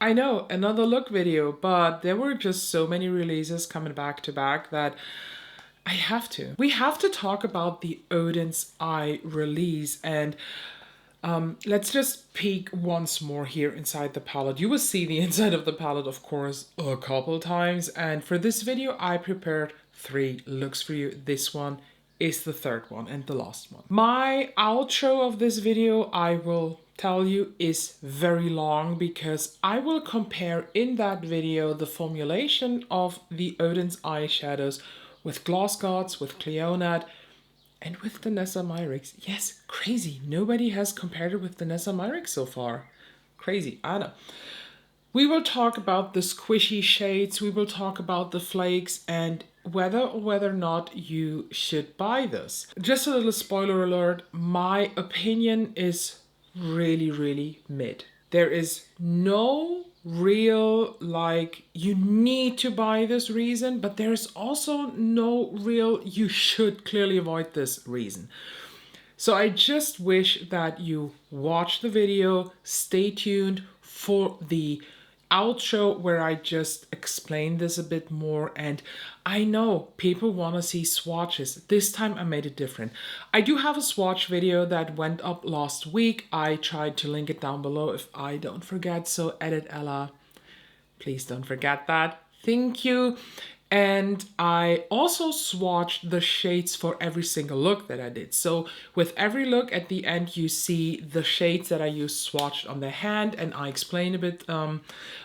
I know, another look video, but there were just so many releases coming back to back that I have to. We have to talk about the Odens Eye release, and let's just peek once more here inside the palette. You will see the inside of the palette, of course, a couple times, and for this video I prepared 3 looks for you. This one is the third one and the last one. My outro of this video, I will tell you, is very long because I will compare in that video the formulation of the Odens eyeshadows with Gloss Gods, with Cleonad, and with the Nessa Myrix. Yes, crazy. Nobody has compared it with the Nessa Myrix so far. Crazy, I know. We will talk about the squishy shades, we will talk about the flakes, and whether or not you should buy this. Just a little spoiler alert, my opinion is really mid. There is no real like you need to buy this reason, but there's also no real you should clearly avoid this reason. So I just wish that you watch the video, stay tuned for the outro where I just explain this a bit more. And I know people want to see swatches. This time I made it different. I do have a swatch video that went up last week. I tried to link it down below if I don't forget. So edit Ella, please don't forget that. Thank you. And I also swatched the shades for every single look that I did. So with every look at the end, you see the shades that I used swatched on the hand, and I explain a bit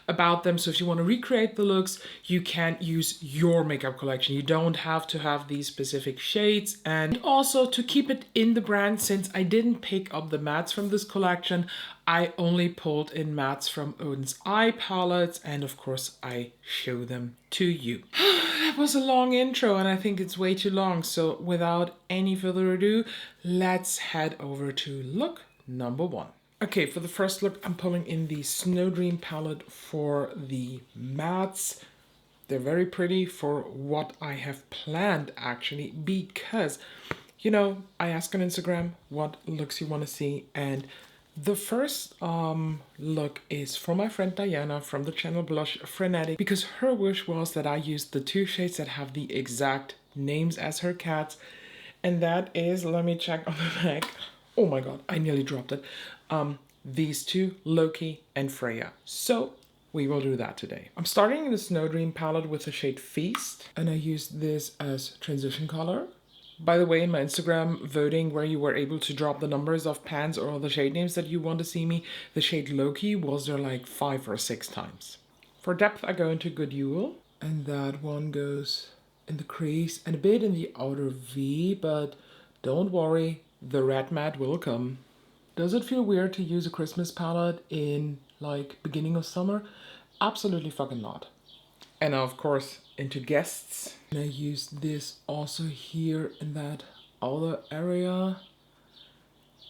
about them. So if you want to recreate the looks, you can use your makeup collection. You don't have to have these specific shades. And also to keep it in the brand, since I didn't pick up the mattes from this collection, I only pulled in mattes from Odens Eye palettes, and of course I show them to you. That was a long intro and I think it's way too long, so without any further ado, let's head over to look number 1. Okay, for the first look, I'm pulling in the Snow Dream palette for the mattes. They're very pretty for what I have planned actually, because, you know, I ask on Instagram what looks you want to see, and the first look is for my friend Diana from the channel Blush Frenetic, because her wish was that I use the 2 shades that have the exact names as her cats, and that is, let me check on the back. Oh my god, I nearly dropped it. These 2, Loki and Freya. So we will do that today. I'm starting in the Snow Dream palette with the shade Feast, and I used this as transition color. By the way, in my Instagram voting where you were able to drop the numbers of pans or the shade names that you want to see me, the shade Loki was there like 5 or 6 times. For depth, I go into Good Yule, and that one goes in the crease and a bit in the outer V, but don't worry, the red matte will come. Does it feel weird to use a Christmas palette in like beginning of summer? Absolutely fucking not. And now, of course, into Guests. And I use this also here in that outer area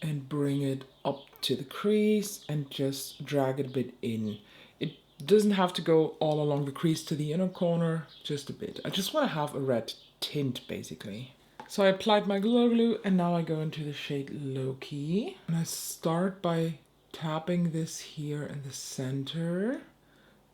and bring it up to the crease and just drag it a bit in. It doesn't have to go all along the crease to the inner corner, just a bit. I just want to have a red tint basically. So I applied my Glow Glue and now I go into the shade Loki. And I start by tapping this here in the center,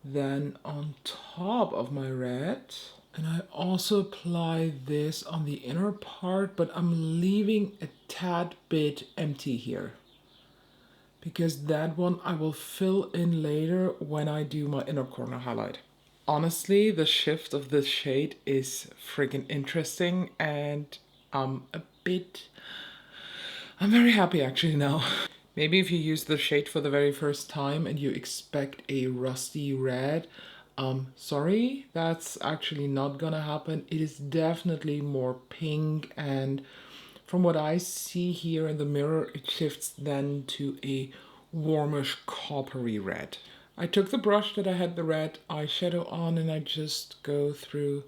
then on top of my red. And I also apply this on the inner part, but I'm leaving a tad bit empty here, because that one I will fill in later when I do my inner corner highlight. Honestly, the shift of this shade is freaking interesting, and I'm very happy actually now. Maybe if you use the shade for the very first time and you expect a rusty red, sorry, that's actually not gonna happen. It is definitely more pink, and from what I see here in the mirror, it shifts then to a warmish coppery red. I took the brush that I had the red eyeshadow on and I just go through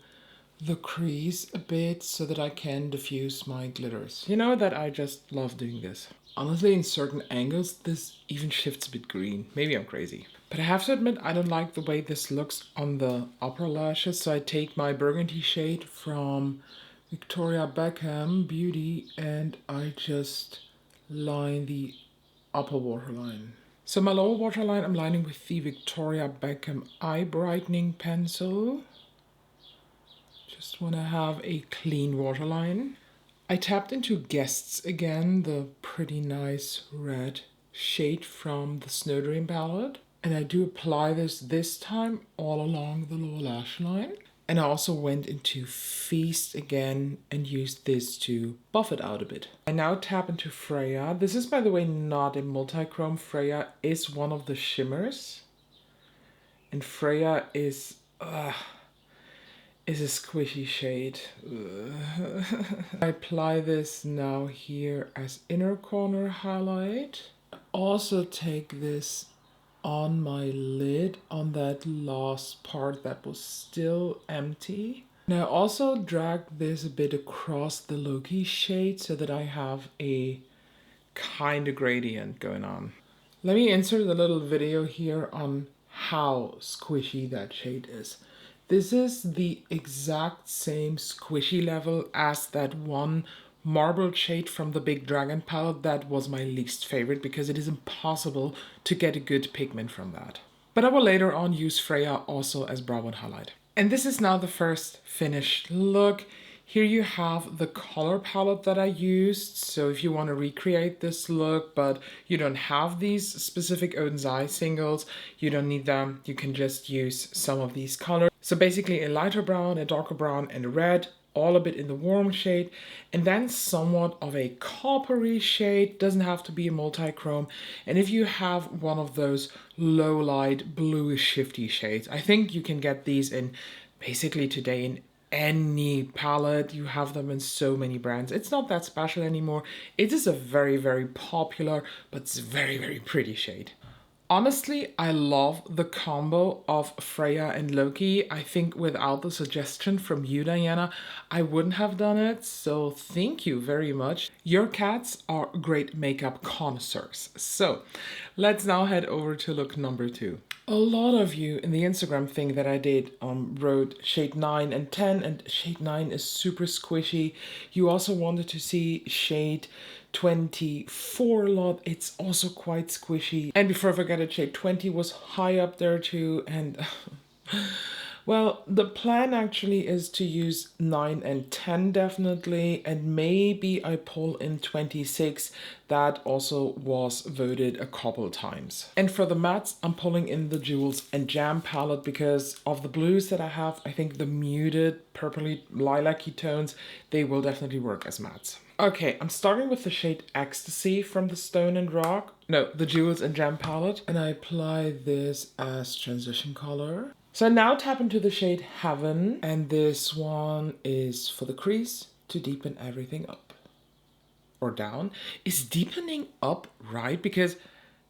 the crease a bit so that I can diffuse my glitters. You know that I just love doing this. Honestly, in certain angles, this even shifts a bit green. Maybe I'm crazy. But I have to admit, I don't like the way this looks on the upper lashes, so I take my burgundy shade from Victoria Beckham Beauty and I just line the upper waterline. So my lower waterline, I'm lining with the Victoria Beckham Eye Brightening Pencil. Just want to have a clean waterline. I tapped into Guests again, the pretty nice red shade from the Snowdream palette. And I do apply this time all along the lower lash line. And I also went into Feast again and used this to buff it out a bit. I now tap into Freya. This is, by the way, not a multi-chrome. Freya is one of the shimmers. And Freya is a squishy shade. I apply this now here as inner corner highlight. Also take this on my lid on that last part that was still empty. And I also dragged this a bit across the Loki shade so that I have a kind of gradient going on. Let me insert a little video here on how squishy that shade is. This is the exact same squishy level as that one marbled shade from the Big Dragon palette that was my least favorite because it is impossible to get a good pigment from that. But I will later on use Freya also as brow bone highlight. And this is now the first finished look. Here you have the color palette that I used. So if you want to recreate this look, but you don't have these specific Odens Eye singles, you don't need them. You can just use some of these colors. So basically a lighter brown, a darker brown, and a red, all a bit in the warm shade, and then somewhat of a coppery shade. Doesn't have to be a multi-chrome. And if you have one of those low light bluish shifty shades, I think you can get these in basically today in any palette. You have them in so many brands. It's not that special anymore. It is a very, very popular, but it's very, very pretty shade. Honestly, I love the combo of Freya and Loki. I think without the suggestion from you, Diana, I wouldn't have done it. So thank you very much. Your cats are great makeup connoisseurs. So let's now head over to look number 2. A lot of you in the Instagram thing that I did wrote shade 9 and 10, and shade 9 is super squishy. You also wanted to see shade 24 a lot. It's also quite squishy. And before I forget it, shade 20 was high up there too. And well, the plan actually is to use 9 and 10 definitely, and maybe I pull in 26. That also was voted a couple times. And for the mattes, I'm pulling in the Jewels and Jam palette because of the blues that I have. I think the muted purpley lilac-y tones, they will definitely work as mattes. Okay, I'm starting with the shade Ecstasy from the Stone and Rock. No, the Jewels and Jam palette. And I apply this as transition color. So I now tap into the shade Heaven, and this one is for the crease to deepen everything up or down. Is deepening up right? Because,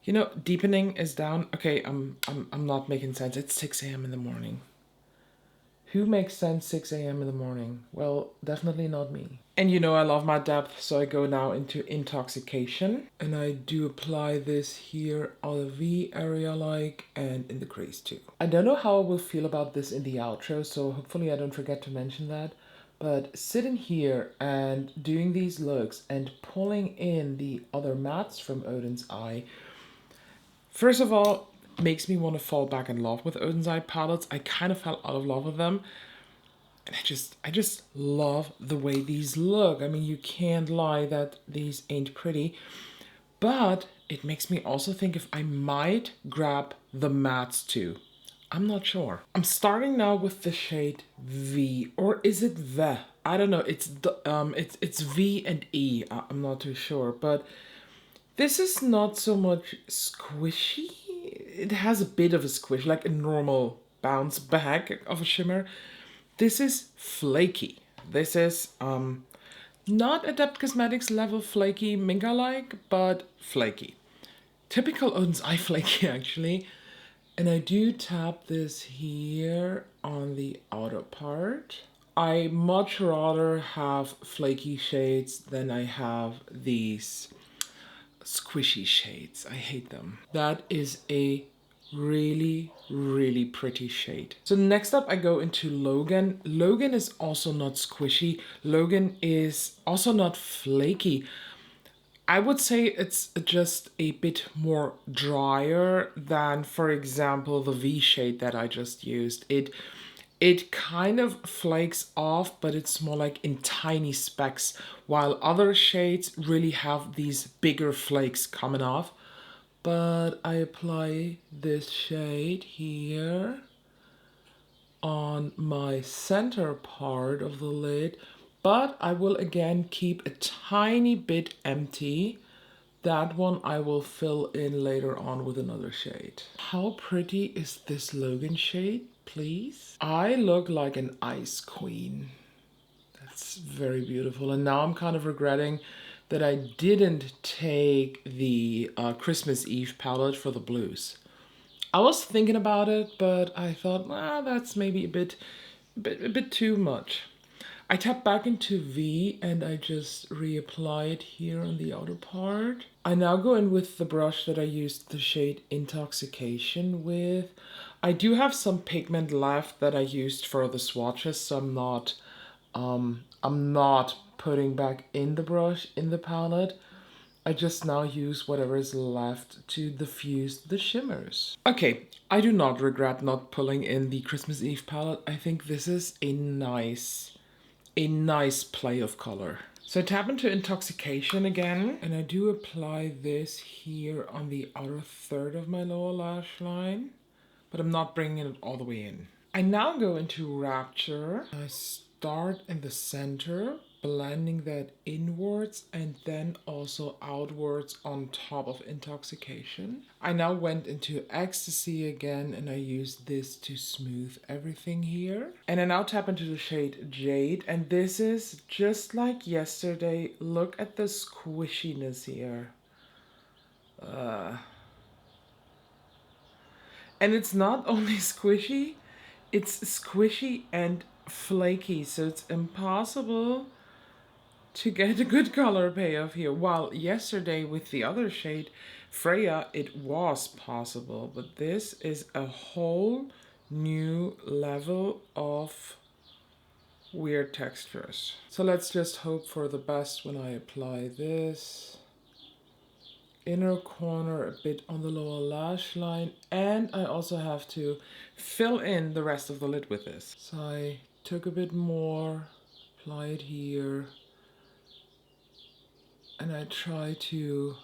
you know, deepening is down. Okay, I'm not making sense. It's 6 a.m. in the morning. Who makes sense 6 a.m. in the morning? Well, definitely not me. And you know I love my depth, so I go now into Intoxication. And I do apply this here on the V area like, and in the crease too. I don't know how I will feel about this in the outro, so hopefully I don't forget to mention that. But sitting here and doing these looks and pulling in the other mattes from Odens Eye, first of all, makes me want to fall back in love with Odens Eye palettes. I kind of fell out of love with them. And I just love the way these look. I mean, you can't lie that these ain't pretty. But it makes me also think if I might grab the mattes too. I'm not sure. I'm starting now with the shade V, or is it V? I don't know. It's V and E. I'm not too sure, but this is not so much squishy. It has a bit of a squish, like a normal bounce back of a shimmer. This is flaky. This is not Adept Cosmetics level flaky Minga-like, but flaky. Typical Odens Eye flaky actually. And I do tap this here on the outer part. I much rather have flaky shades than I have these squishy shades. I hate them. That is a really, really pretty shade. So next up I go into Logan. Logan is also not squishy. Logan is also not flaky. I would say it's just a bit more drier than, for example, the V shade that I just used. It kind of flakes off, but it's more like in tiny specks, while other shades really have these bigger flakes coming off. But I apply this shade here on my center part of the lid, but I will again keep a tiny bit empty. That one I will fill in later on with another shade. How pretty is this Logan shade, please? I look like an ice queen. That's very beautiful. And now I'm kind of regretting that I didn't take the Christmas Eve palette for the blues. I was thinking about it, but I thought, that's maybe a bit too much. I tap back into V and I just reapply it here on the outer part. I now go in with the brush that I used the shade Intoxication with. I do have some pigment left that I used for the swatches, so I'm not putting back in the brush in the palette. I just now use whatever is left to diffuse the shimmers. Okay, I do not regret not pulling in the Christmas Eve palette. I think this is a nice play of color. So I tap into Intoxication again, and I do apply this here on the outer third of my lower lash line, but I'm not bringing it all the way in. I now go into Rapture. I start in the center, blending that inwards and then also outwards on top of Intoxication. I now went into Ecstasy again and I used this to smooth everything here. And I now tap into the shade Jade, and this is just like yesterday. Look at the squishiness here. And it's not only squishy, it's squishy and flaky, so it's impossible to get a good color payoff here. While yesterday with the other shade, Freya, it was possible, but this is a whole new level of weird textures. So let's just hope for the best when I apply this. Inner corner a bit on the lower lash line, and I also have to fill in the rest of the lid with this. So I took a bit more, apply it here, and I try to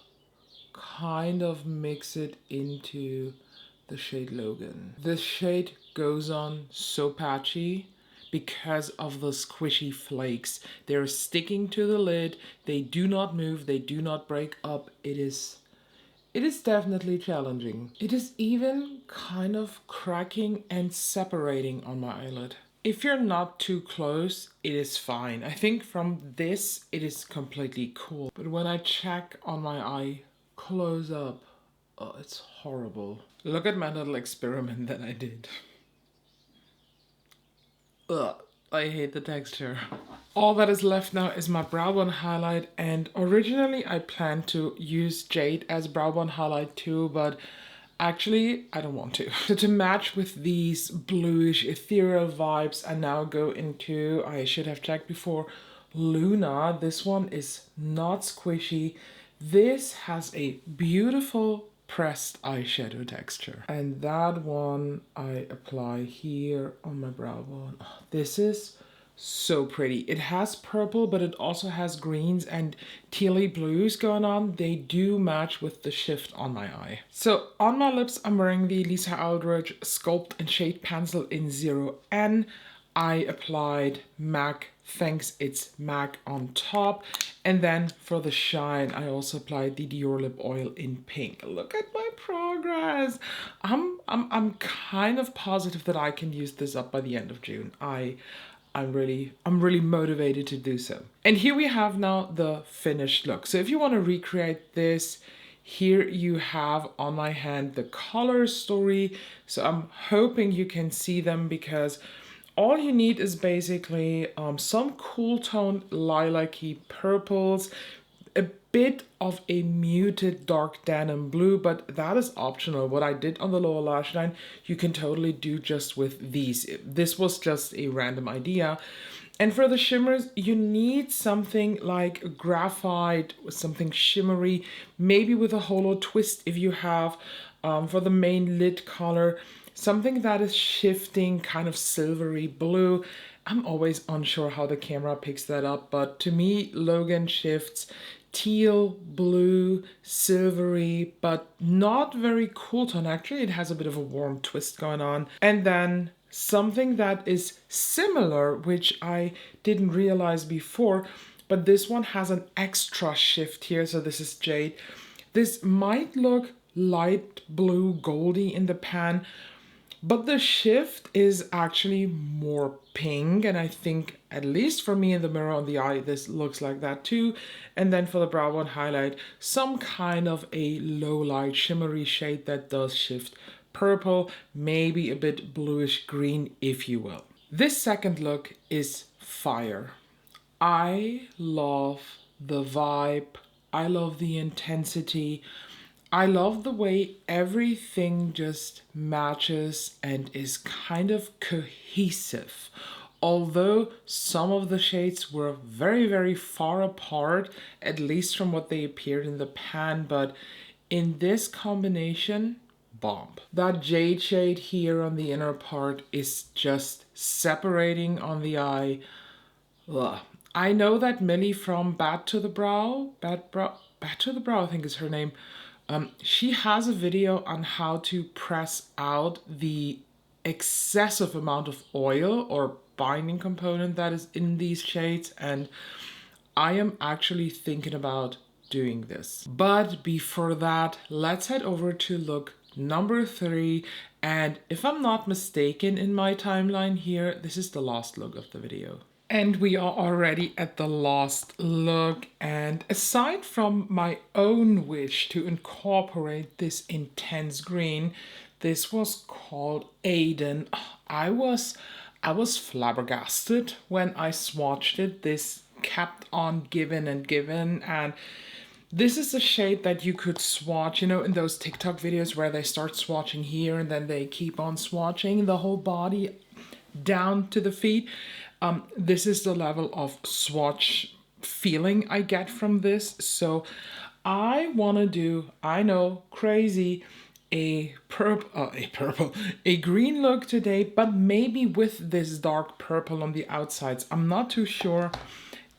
kind of mix it into the shade Logan. This shade goes on so patchy because of the squishy flakes. They're sticking to the lid, they do not move, they do not break up. It is definitely challenging. It is even kind of cracking and separating on my eyelid. If you're not too close, it is fine. I think from this, it is completely cool. But when I check on my eye close up, oh, it's horrible. Look at my little experiment that I did. Ugh, I hate the texture. All that is left now is my brow bone highlight, and originally I planned to use Jade as brow bone highlight too, but actually I don't want to. So to match with these bluish ethereal vibes, I now go into, I should have checked before, Luna. This one is not squishy. This has a beautiful pressed eyeshadow texture, and that one I apply here on my brow bone. Oh, this is so pretty. It has purple, but it also has greens and tealy blues going on. They do match with the shift on my eye. So on my lips, I'm wearing the Lisa Aldridge Sculpt and Shade Pencil in 0N. I applied MAC Thanks It's MAC on top. And then for the shine, I also applied the Dior Lip Oil in pink. Look at my progress. I'm kind of positive that I can use this up by the end of June. I'm really motivated to do so. And here we have now the finished look. So if you want to recreate this, here you have on my hand the color story. So I'm hoping you can see them, because all you need is basically some cool tone lilac-y purples, a bit of a muted dark denim blue, but that is optional. What I did on the lower lash line, you can totally do just with these. This was just a random idea. And for the shimmers, you need something like graphite, something shimmery, maybe with a holo twist if you have. For the main lid color, something that is shifting, kind of silvery blue. I'm always unsure how the camera picks that up, but to me, Logan shifts teal, blue, silvery, but not very cool tone. Actually, it has a bit of a warm twist going on. And then something that is similar, which I didn't realize before, but this one has an extra shift here. So this is jade. This might look light blue goldy in the pan, but the shift is actually more pink, and I think, at least for me in the mirror on the eye, this looks like that too. And then for the brow bone highlight, some kind of a low light shimmery shade that does shift purple, maybe a bit bluish green, if you will. This second look is fire. I love the vibe. I love the intensity. I love the way everything just matches and is kind of cohesive. Although some of the shades were very, very far apart, at least from what they appeared in the pan, but in this combination, bomb. That jade shade here on the inner part is just separating on the eye. Ugh. I know that Millie from Bad to the Brow, Bad to the Brow, I think is her name. She has a video on how to press out the excessive amount of oil or binding component that is in these shades, and I am actually thinking about doing this. But before that, let's head over to look number 3, and if I'm not mistaken in my timeline here, this is the last look of the video. And we are already at the last look, and aside from my own wish to incorporate this intense green, this was called Aiden. I was flabbergasted when I swatched it. This kept on giving and giving, and this is a shade that you could swatch, you know, in those TikTok videos where they start swatching here and then they keep on swatching the whole body down to the feet. This is the level of swatch feeling I get from this. So I want to do, I know, crazy, a green look today, but maybe with this dark purple on the outsides. I'm not too sure.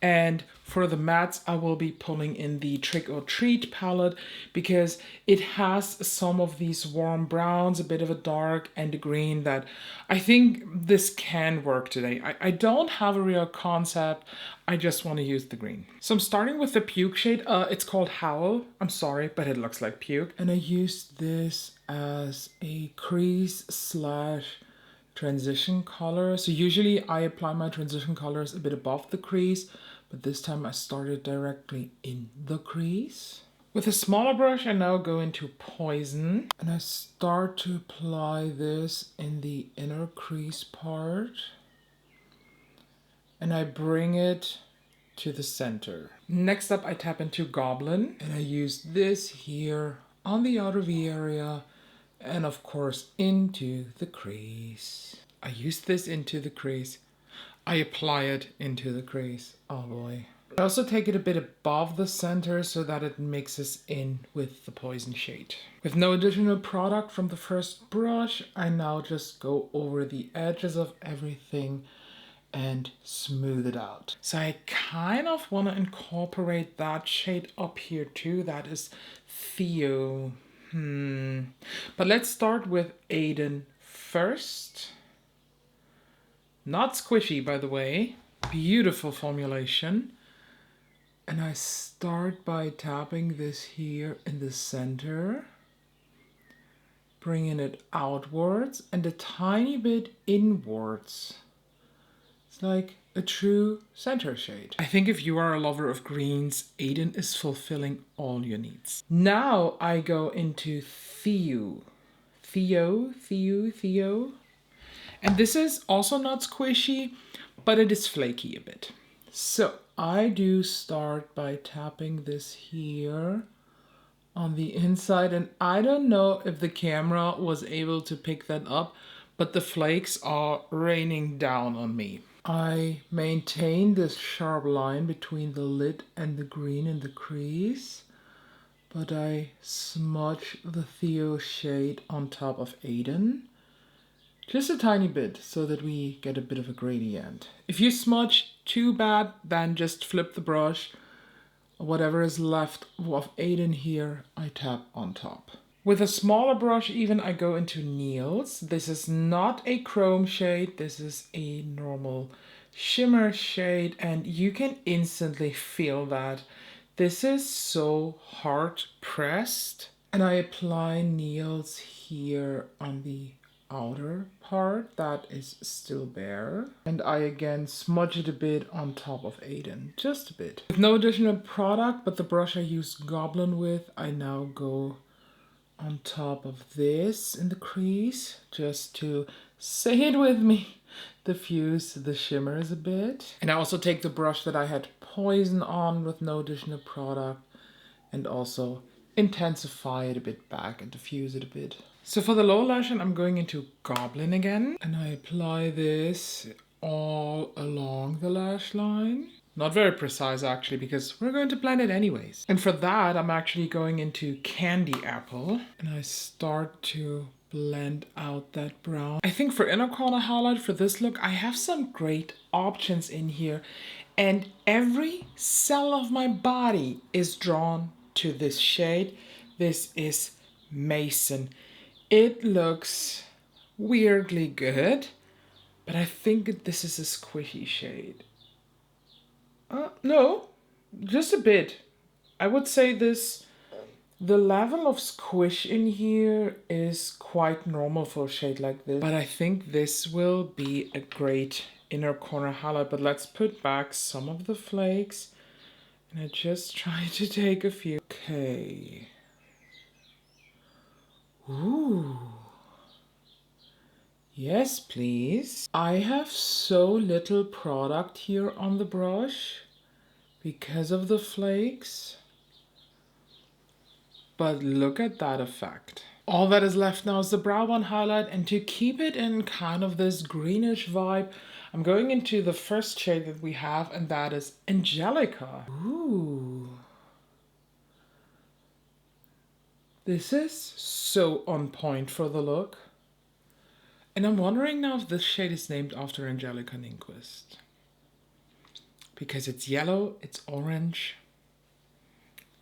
And for the mattes, I will be pulling in the Trick or Treat palette because it has some of these warm browns, a bit of a dark and a green that I think this can work today. I don't have a real concept. I just want to use the green. So I'm starting with the puke shade. It's called Howl. I'm sorry, but it looks like puke. And I used this as a crease / transition color. So usually I apply my transition colors a bit above the crease, but this time I started directly in the crease. With a smaller brush, I now go into Poison, and I start to apply this in the inner crease part, and I bring it to the center. Next up, I tap into Goblin, and I use this here on the outer V area, and of course into the crease. I use this into the crease. I apply it into the crease. Oh boy. I also take it a bit above the center so that it mixes in with the Poison shade. With no additional product from the first brush, I now just go over the edges of everything and smooth it out. So I kind of want to incorporate that shade up here too. That is Theo. But let's start with Aiden first. Not squishy, by the way. Beautiful formulation. And I start by tapping this here in the center, bringing it outwards and a tiny bit inwards. It's like a true center shade. I think if you are a lover of greens, Aiden is fulfilling all your needs. Now I go into Theo. And this is also not squishy, but it is flaky a bit. So I do start by tapping this here on the inside, and I don't know if the camera was able to pick that up, but the flakes are raining down on me. I maintain this sharp line between the lid and the green in the crease, but I smudge the Theo shade on top of Aiden. Just a tiny bit so that we get a bit of a gradient. If you smudge too bad, then just flip the brush. Whatever is left of Aiden here, I tap on top. With a smaller brush even, I go into Neil's. This is not a chrome shade, this is a normal shimmer shade, and you can instantly feel that. This is so hard pressed. And I apply Neil's here on the outer part that is still bare. And I again smudge it a bit on top of Aiden, just a bit. With no additional product, but the brush I use Goblin with, I now go on top of this in the crease, just to, say it with me, diffuse the shimmers a bit. And I also take the brush that I had Poison on with no additional product and also intensify it a bit back and diffuse it a bit. So for the lower lash line, I'm going into Goblin again, and I apply this all along the lash line. Not very precise actually, because we're going to blend it anyways. And for that, I'm actually going into Candy Apple, and I start to blend out that brown. I think for inner corner highlight for this look, I have some great options in here, and every cell of my body is drawn to this shade. This is Mason. It looks weirdly good, but I think this is a squishy shade. No, just a bit. I would say the level of squish in here is quite normal for a shade like this, but I think this will be a great inner corner highlight. But let's put back some of the flakes, and I just try to take a few. Okay. Ooh. Yes, please. I have so little product here on the brush because of the flakes. But look at that effect. All that is left now is the brow bone highlight, and to keep it in kind of this greenish vibe, I'm going into the first shade that we have, and that is Angelica. Ooh. This is so on point for the look. And I'm wondering now if this shade is named after Angelica Nyquist. Because it's yellow, it's orange.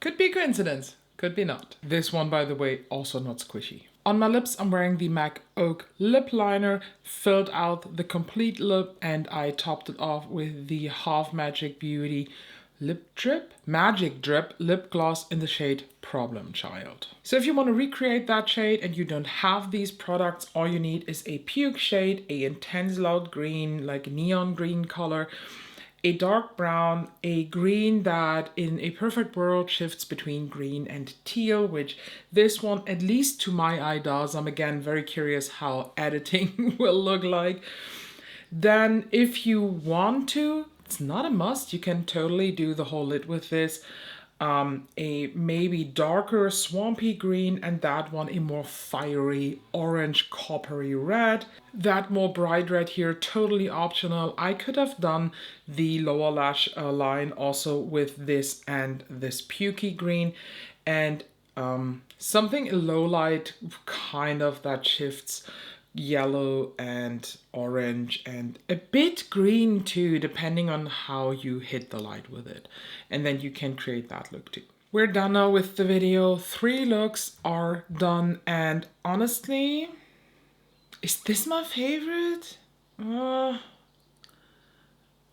Could be a coincidence, could be not. This one, by the way, also not squishy. On my lips, I'm wearing the MAC Oak lip liner, filled out the complete lip, and I topped it off with the Half Magic Beauty Magic Drip lip gloss in the shade Problem Child. So if you want to recreate that shade and you don't have these products, all you need is a puke shade, a intense loud green, like neon green color, a dark brown, a green that in a perfect world shifts between green and teal, which this one, at least to my eye, does. I'm again very curious how editing will look like. Then if you want to, it's not a must, you can totally do the whole lid with this. A maybe darker swampy green, and that one a more fiery orange coppery red. That more bright red here, totally optional. I could have done the lower lash line also with this and this pukey green, and something low light kind of that shifts yellow and orange and a bit green too, depending on how you hit the light with it. And then you can create that look too. We're done now with the video. 3 looks are done, and honestly, is this my favorite? I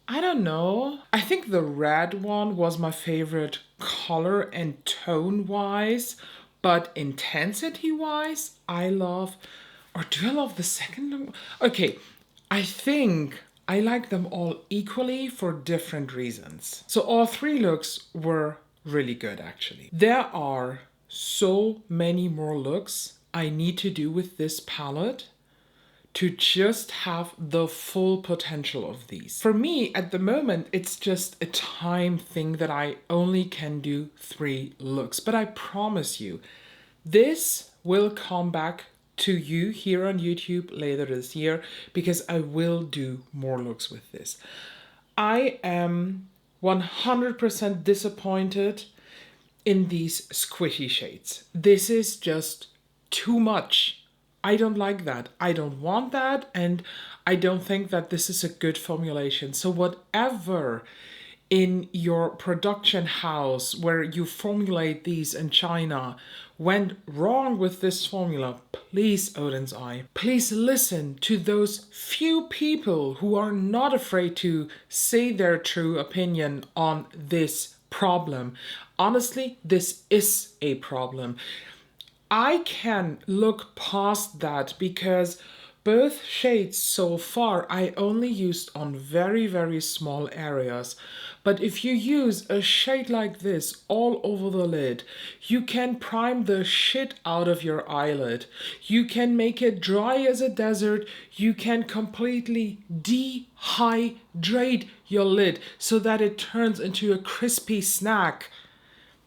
don't know. I think the red one was my favorite color and tone wise, but intensity wise, I love, or do I love the second one? Okay, I think I like them all equally for different reasons. So all 3 looks were really good actually. There are so many more looks I need to do with this palette to just have the full potential of these. For me, at the moment, it's just a time thing that I only can do 3 looks. But I promise you, this will come back to you here on YouTube later this year because I will do more looks with this. I am 100% disappointed in these squishy shades. This is just too much. I don't like that. I don't want that, and I don't think that this is a good formulation. So whatever in your production house where you formulate these in China went wrong with this formula, please, Odens Eye, please listen to those few people who are not afraid to say their true opinion on this problem. Honestly, this is a problem. I can look past that because both shades so far I only used on very, very small areas. But if you use a shade like this all over the lid, you can prime the shit out of your eyelid. You can make it dry as a desert. You can completely dehydrate your lid so that it turns into a crispy snack.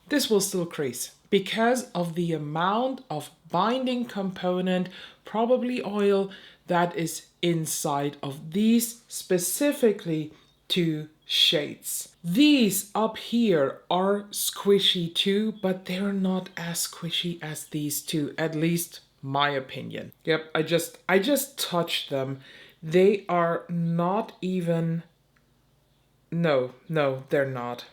This will still crease because of the amount of binding component, probably oil, that is inside of these specifically 2 shades. These up here are squishy too, but they're not as squishy as these 2, at least my opinion. Yep, I just touched them. They are not even... No, they're not.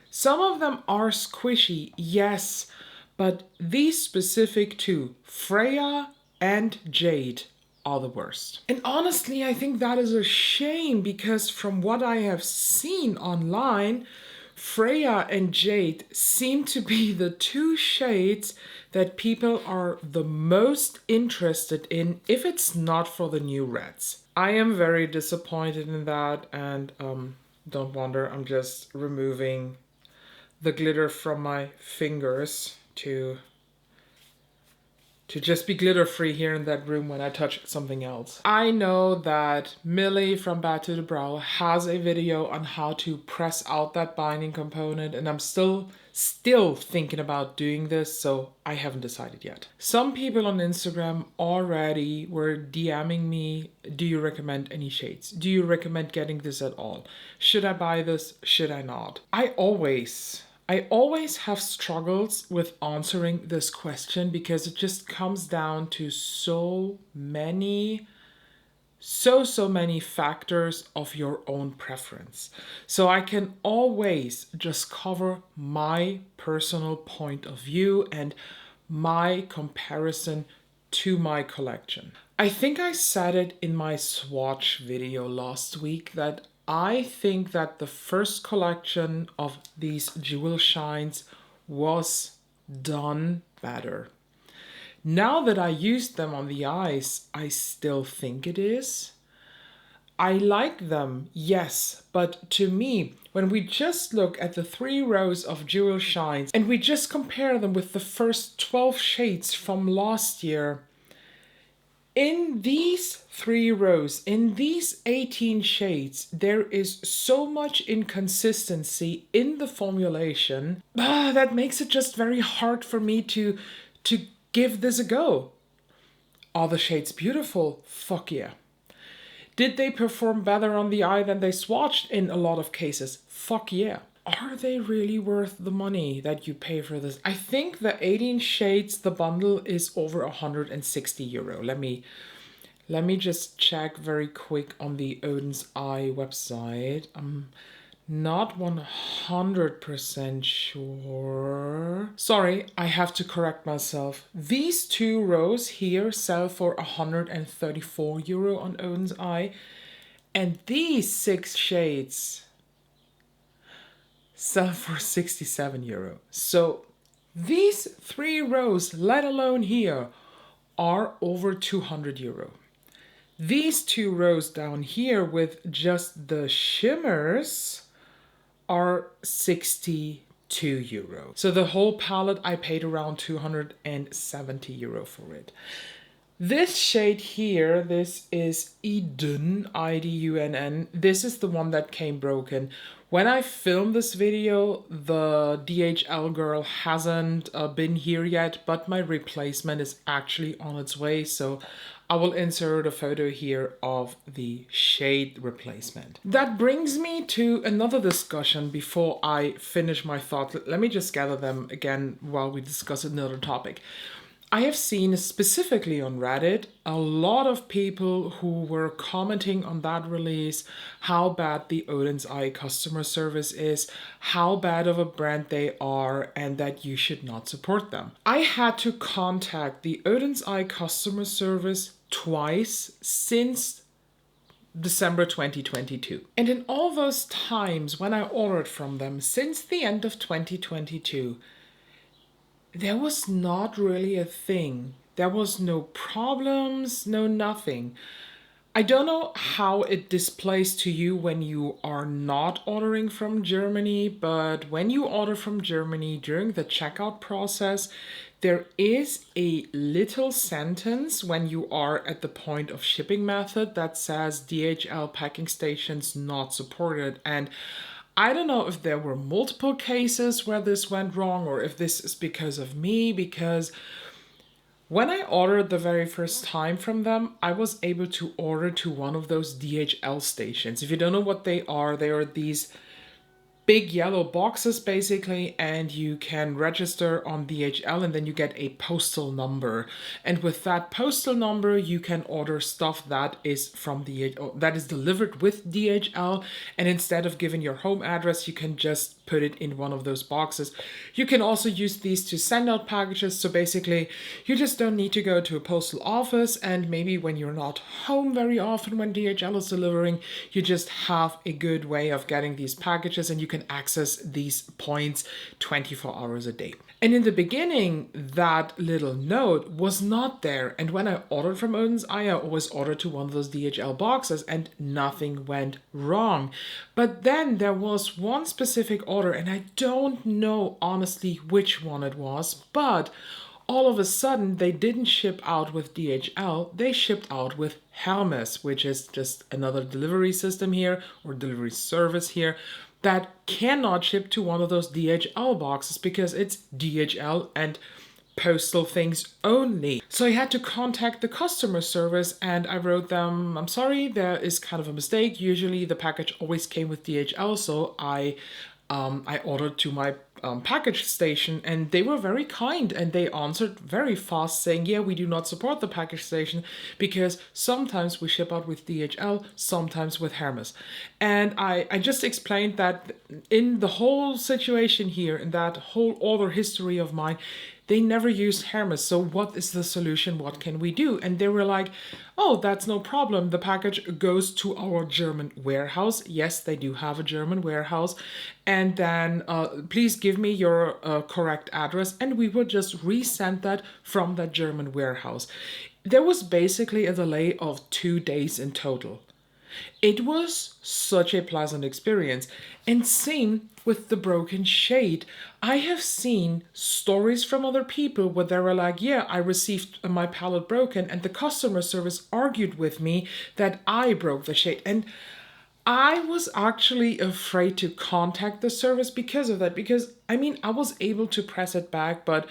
Some of them are squishy, yes, but these specific 2, Freya and Jade, are the worst. And honestly, I think that is a shame because from what I have seen online, Freya and Jade seem to be the 2 shades that people are the most interested in if it's not for the new reds. I am very disappointed in that, and don't wonder, I'm just removing the glitter from my fingers to just be glitter free here in that room when I touch something else. I know that Millie from Bad to the Brow has a video on how to press out that binding component, and I'm still thinking about doing this, so I haven't decided yet. Some people on Instagram already were DMing me, do you recommend any shades? Do you recommend getting this at all? Should I buy this? Should I not? I always have struggles with answering this question because it just comes down to so many factors of your own preference. So I can always just cover my personal point of view and my comparison to my collection. I think I said it in my swatch video last week that I think that the first collection of these jewel shines was done better. Now that I used them on the eyes, I still think it is. I like them, yes, but to me, when we just look at the 3 rows of jewel shines and we just compare them with the first 12 shades from last year, in these 3 rows, in these 18 shades, there is so much inconsistency in the formulation that makes it just very hard for me to give this a go. Are the shades beautiful? Fuck yeah. Did they perform better on the eye than they swatched in a lot of cases? Fuck yeah. Are they really worth the money that you pay for this? I think the 18 shades, the bundle is over 160 euro. Let me just check very quick on the Odens Eye website. I'm not 100% sure. Sorry, I have to correct myself. These 2 rows here sell for 134 euro on Odens Eye, and these 6 shades sell for 67 euro. So these 3 rows, let alone here, are over 200 euro. These 2 rows down here with just the shimmers are 62 euro. So the whole palette I paid around 270 euro for it. This shade here, this is Eden, Idunn. This is the one that came broken. When I filmed this video, the DHL girl hasn't been here yet, but my replacement is actually on its way. So I will insert a photo here of the shade replacement. That brings me to another discussion before I finish my thoughts. Let me just gather them again while we discuss another topic. I have seen specifically on Reddit a lot of people who were commenting on that release how bad the Odens Eye customer service is, how bad of a brand they are, and that you should not support them. I had to contact the Odens Eye customer service twice since December 2022. And in all those times when I ordered from them since the end of 2022, there was not really a thing. There was no problems, no nothing. I don't know how it displays to you when you are not ordering from Germany, but when you order from Germany during the checkout process, there is a little sentence when you are at the point of shipping method that says DHL packing stations not supported. And I don't know if there were multiple cases where this went wrong or if this is because of me, because when I ordered the very first time from them, I was able to order to one of those DHL stations. If you don't know what they are these big yellow boxes basically, and you can register on DHL and then you get a postal number, and with that postal number you can order stuff that is from that is delivered with DHL, and instead of giving your home address you can just put it in one of those boxes. You can also use these to send out packages, so basically you just don't need to go to a postal office, and maybe when you're not home very often when DHL is delivering, you just have a good way of getting these packages and you can access these points 24 hours a day. And in the beginning, that little note was not there. And when I ordered from Odens, I always ordered to one of those DHL boxes and nothing went wrong. But then there was one specific order, and I don't know honestly which one it was, but all of a sudden they didn't ship out with DHL, they shipped out with Hermes, which is just another delivery system here, or delivery service here, that cannot ship to one of those DHL boxes because it's DHL and postal things only. So I had to contact the customer service and I wrote them, I'm sorry, there is kind of a mistake. Usually the package always came with DHL, so I ordered to my package station, and they were very kind and they answered very fast saying, yeah, we do not support the package station because sometimes we ship out with DHL, sometimes with Hermes. And I just explained that in the whole situation here, in that whole order history of mine, they never used Hermes. So what is the solution? What can we do? And they were like, oh, that's no problem. The package goes to our German warehouse. Yes, they do have a German warehouse. And then please give me your correct address and we will just resend that from that German warehouse. There was basically a delay of 2 days in total. It was such a pleasant experience. And same with the broken shade. I have seen stories from other people where they were like, yeah, I received my palette broken, and the customer service argued with me that I broke the shade. And I was actually afraid to contact the service because of that. Because, I mean, I was able to press it back, but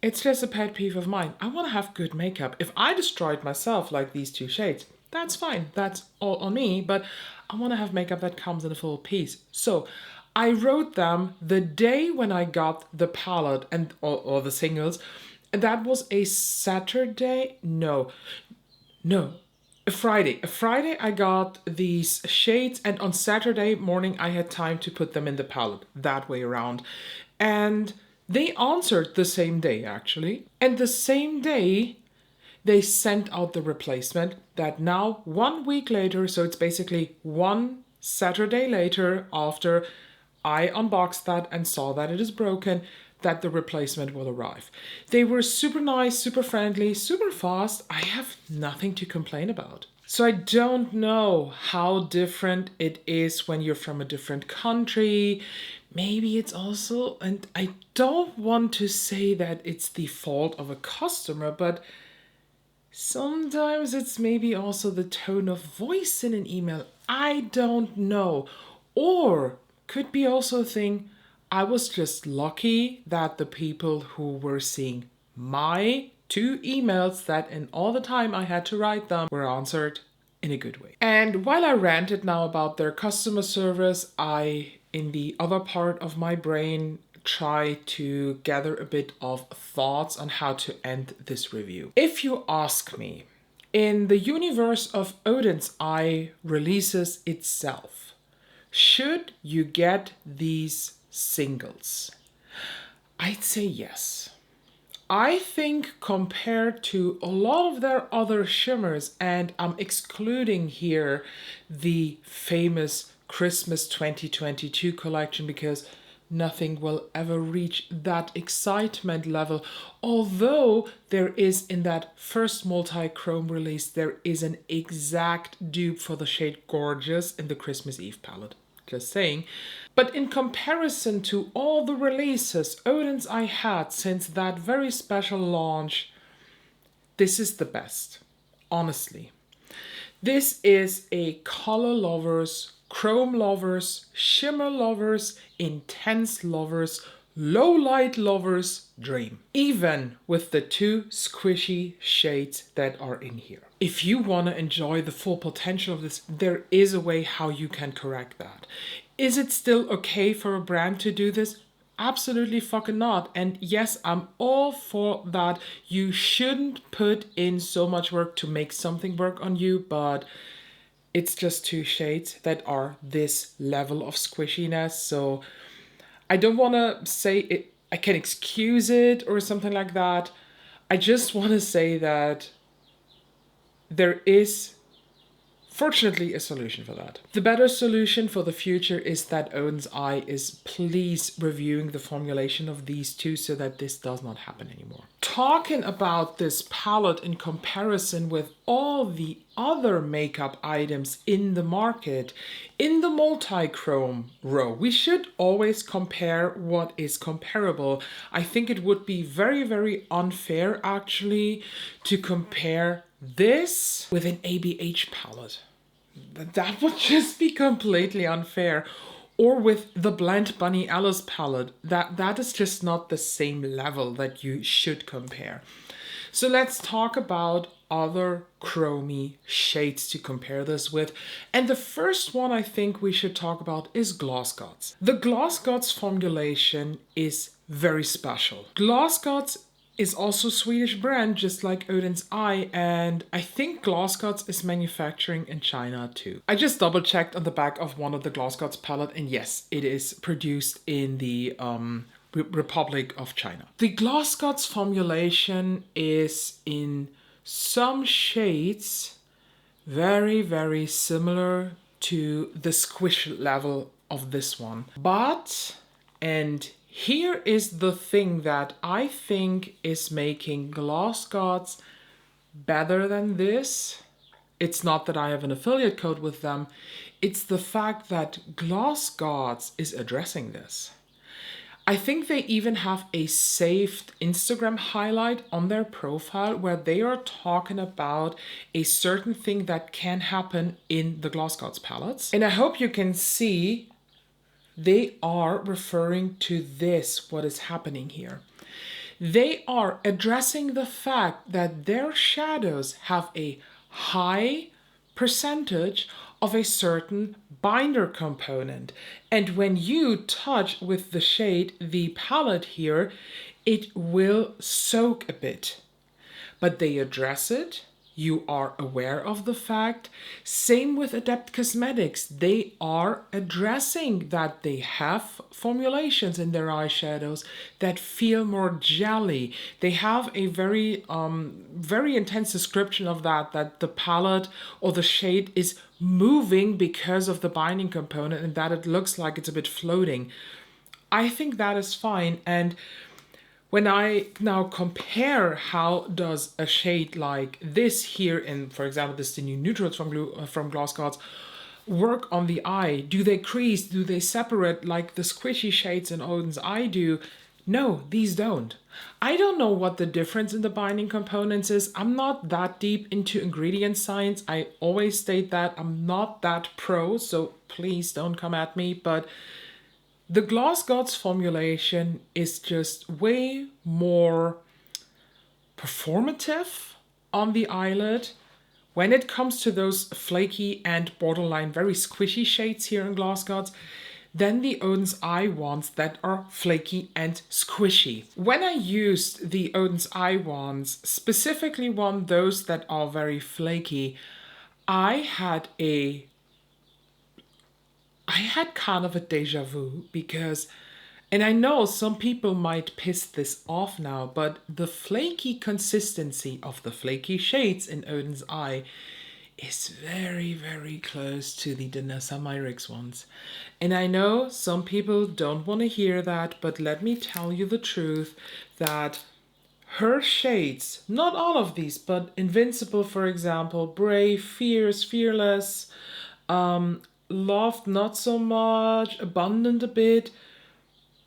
it's just a pet peeve of mine. I want to have good makeup. If I destroyed myself like these two shades, that's fine. That's all on me. But I want to have makeup that comes in a full piece. So I wrote them the day when I got the palette and or the singles. And that was a Saturday. No. A Friday. A Friday I got these shades, and on Saturday morning I had time to put them in the palette. That way around. And they answered the same day, actually. And the same day, they sent out the replacement that now 1 week later, so it's basically one Saturday later after I unboxed that and saw that it is broken, that the replacement will arrive. They were super nice, super friendly, super fast. I have nothing to complain about. So I don't know how different it is when you're from a different country. Maybe it's also, and I don't want to say that it's the fault of a customer, but Sometimes it's maybe also the tone of voice in an email. I don't know. Or could be also a thing, I was just lucky that the people who were seeing my 2 emails that in all the time I had to write them were answered in a good way. And while I ranted now about their customer service, I, in the other part of my brain, try to gather a bit of thoughts on how to end this review. If you ask me, in the universe of Odens Eye releases itself, should you get these singles? I'd say yes. I think compared to a lot of their other shimmers, and I'm excluding here the famous Christmas 2022 collection because nothing will ever reach that excitement level. Although there is in that first multi-chrome release, there is an exact dupe for the shade Gorgeous in the Christmas Eve palette. Just saying. But in comparison to all the releases Odens I had since that very special launch, this is the best, honestly. This is a color lovers, chrome lovers, shimmer lovers, intense lovers, low light lovers dream. Even with the 2 squishy shades that are in here. If you want to enjoy the full potential of this, there is a way how you can correct that. Is it still okay for a brand to do this? Absolutely fucking not. And yes, I'm all for that. You shouldn't put in so much work to make something work on you, but it's just 2 shades that are this level of squishiness. So I don't want to say it, I can excuse it or something like that. I just want to say that there is fortunately a solution for that. The better solution for the future is that Odens Eye is please reviewing the formulation of these 2 so that this does not happen anymore. Talking about this palette in comparison with all the other makeup items in the market, in the multi-chrome row, we should always compare what is comparable. I think it would be very, very unfair actually to compare this with an ABH palette. That would just be completely unfair. Or with the Blend Bunny Alice palette. That is just not the same level that you should compare. So let's talk about other chromey shades to compare this with. And the first one I think we should talk about is Gloss Gods. The Gloss Gods formulation is very special. Gloss Gods is also a Swedish brand, just like Odens Eye, and I think Gloss Gods is manufacturing in China too. I just double checked on the back of one of the Gloss Gods palette, and yes, it is produced in the Republic of China. The Gloss Gods formulation is in some shades very, very similar to the squish level of this one. But, and here is the thing that I think is making Gloss Gods better than this. It's not that I have an affiliate code with them. It's the fact that Gloss Gods is addressing this. I think they even have a saved Instagram highlight on their profile where they are talking about a certain thing that can happen in the Gloss Gods palettes. And I hope you can see they are referring to this, what is happening here. They are addressing the fact that their shadows have a high percentage of a certain binder component. And when you touch with the shade, the palette here, it will soak a bit. But they address it. You are aware of the fact. Same with Adept Cosmetics. They are addressing that they have formulations in their eyeshadows that feel more jelly. They have a very intense description of that the palette or the shade is moving because of the binding component and that it looks like it's a bit floating. I think that is fine. And when I now compare how does a shade like this here, in, for example, this is the new neutrals from Gloss Gods, work on the eye? Do they crease? Do they separate like the squishy shades in Odens Eye do? No, these don't. I don't know what the difference in the binding components is. I'm not that deep into ingredient science. I always state that I'm not that pro, so please don't come at me. But the Gloss Gods formulation is just way more performative on the eyelid. When it comes to those flaky and borderline very squishy shades here in Gloss Gods, then the Odens Eye wands that are flaky and squishy. When I used the Odens Eye wands, specifically those that are very flaky, I had kind of a deja vu because, and I know some people might piss this off now, but the flaky consistency of the flaky shades in Odin's Eye is very, very close to the Danessa Myrix ones. And I know some people don't want to hear that, but let me tell you the truth that her shades, not all of these, but Invincible, for example, Brave, Fierce, Fearless, Loved not so much, Abundant a bit,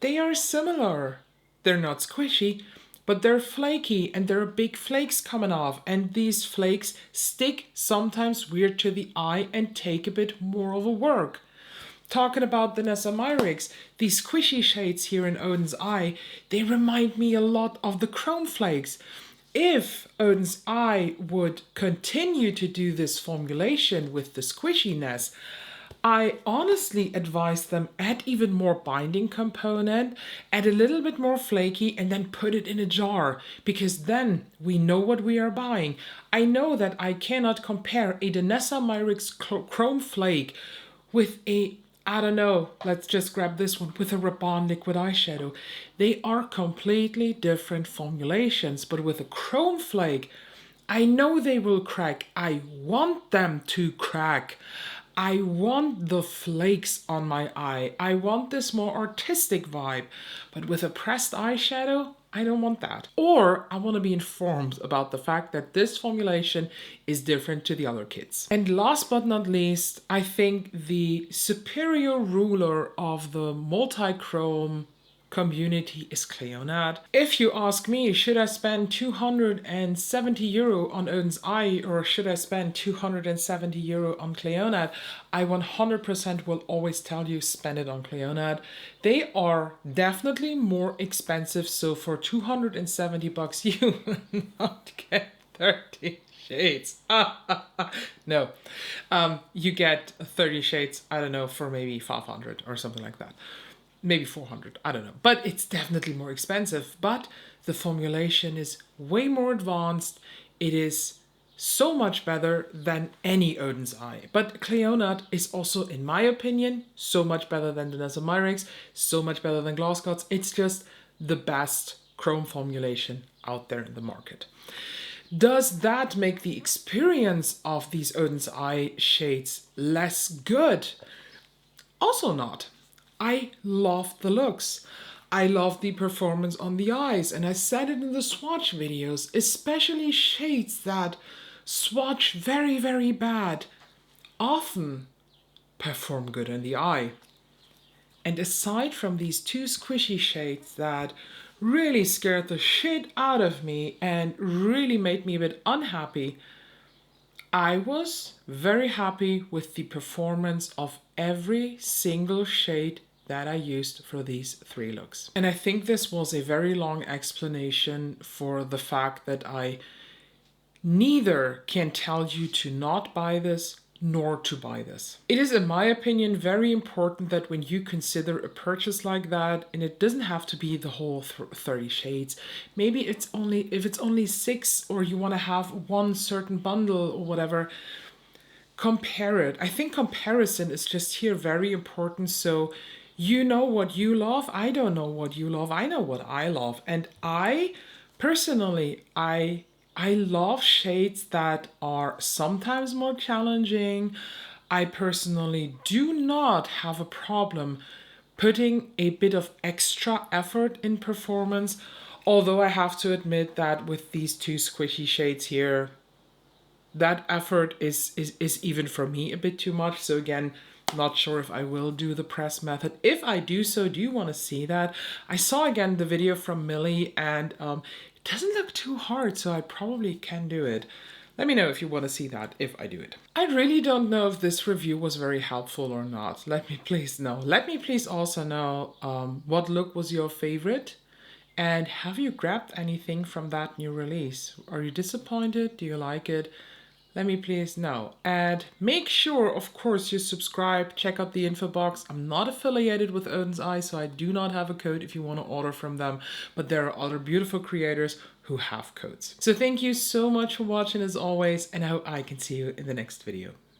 they are similar. They're not squishy, but they're flaky and there are big flakes coming off, and these flakes stick sometimes weird to the eye and take a bit more of a work. Talking about the Nessa Myrix, these squishy shades here in Odin's Eye, they remind me a lot of the chrome flakes. If Odin's Eye would continue to do this formulation with the squishiness, I honestly advise them add even more binding component, add a little bit more flaky, and then put it in a jar, because then we know what we are buying. I know that I cannot compare a Danessa Myrix Chrome Flake with a, I don't know, let's just grab this one, with a Rabanne liquid eyeshadow. They are completely different formulations, but with a Chrome Flake, I know they will crack. I want them to crack. I want the flakes on my eye. I want this more artistic vibe. But with a pressed eyeshadow, I don't want that. Or I want to be informed about the fact that this formulation is different to the other kits. And last but not least, I think the superior ruler of the multi-chrome community is Cleonad. If you ask me, should I spend €270 on Odin's Eye or should I spend €270 on Cleonad? I 100% will always tell you spend it on Cleonad. They are definitely more expensive, so for $270 you will not get 30 shades. No, you get 30 shades, I don't know, for maybe 500 or something like that. Maybe 400, I don't know. But it's definitely more expensive. But the formulation is way more advanced. It is so much better than any Odin's Eye. But Cleonad is also, in my opinion, so much better than the Nessa Myrix, so much better than Gloss Gods. It's just the best chrome formulation out there in the market. Does that make the experience of these Odin's Eye shades less good? Also not. I love the looks. I love the performance on the eyes, and I said it in the swatch videos, especially shades that swatch very, very bad often perform good in the eye. And aside from these two squishy shades that really scared the shit out of me and really made me a bit unhappy, I was very happy with the performance of every single shade that I used for these three looks. And I think this was a very long explanation for the fact that I neither can tell you to not buy this nor to buy this. It is, in my opinion, very important that when you consider a purchase like that, and it doesn't have to be the whole 30 shades, maybe it's only, if it's only 6 or you want to have one certain bundle or whatever, compare it. I think comparison is just here very important. So you know what you love, I don't know what you love, I know what I love. And I personally, I love shades that are sometimes more challenging. I personally do not have a problem putting a bit of extra effort in performance, although I have to admit that with these two squishy shades here, that effort is even for me a bit too much. So again, Not sure if I will do the press method. If I do so, do you want to see that? I saw again the video from Millie, and it doesn't look too hard, so I probably can do it. Let me know if you want to see that, if I do it. I really don't know if this review was very helpful or not. Let me please know. Let me please also know what look was your favorite, and have you grabbed anything from that new release? Are you disappointed? Do you like it? Let me please know. And make sure, of course, you subscribe, check out the info box. I'm not affiliated with Odens Eye, so I do not have a code if you want to order from them, but there are other beautiful creators who have codes. So thank you so much for watching as always, and I hope I can see you in the next video.